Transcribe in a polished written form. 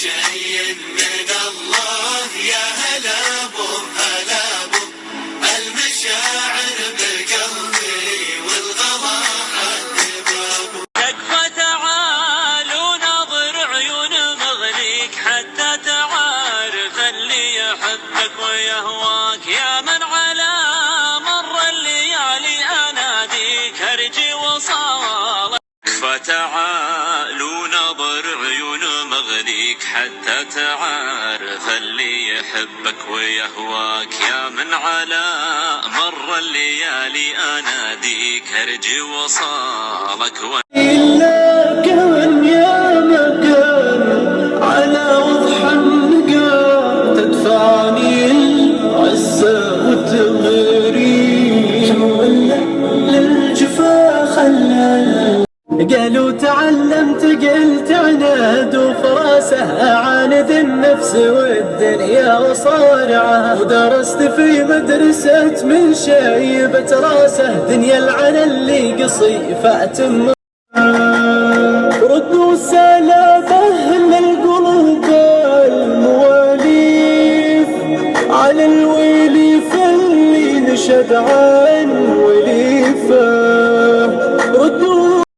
شيء من الله يا هلا بو هلا بو المشاعر بقلبي والغلا حد بابو. تكفى تعال ونظر عيون مغنيك حتى تعرف اللي يحبك ويهواك يا من على مر الليالي اناديك ارجي وصالك. تكفى تعال ونظر عيون مغنيك حتى تعرف اللي يحبك ويهواك يا من على مر الليالي اناديك ارجي وصالك. إلا كان يا مكان على وضح النقا تدفعني العزة والتغريب للجفا خلال. قالوا تعلمت قلت عناد وفراسه عاند النفس والدنيا وصارعه. ودرست في مدرسة من شيبة راسه دنيا العنا اللي قصيفات ردوا سلامه للقلوب المواليف على الوليف اللي نشد عن وليفه.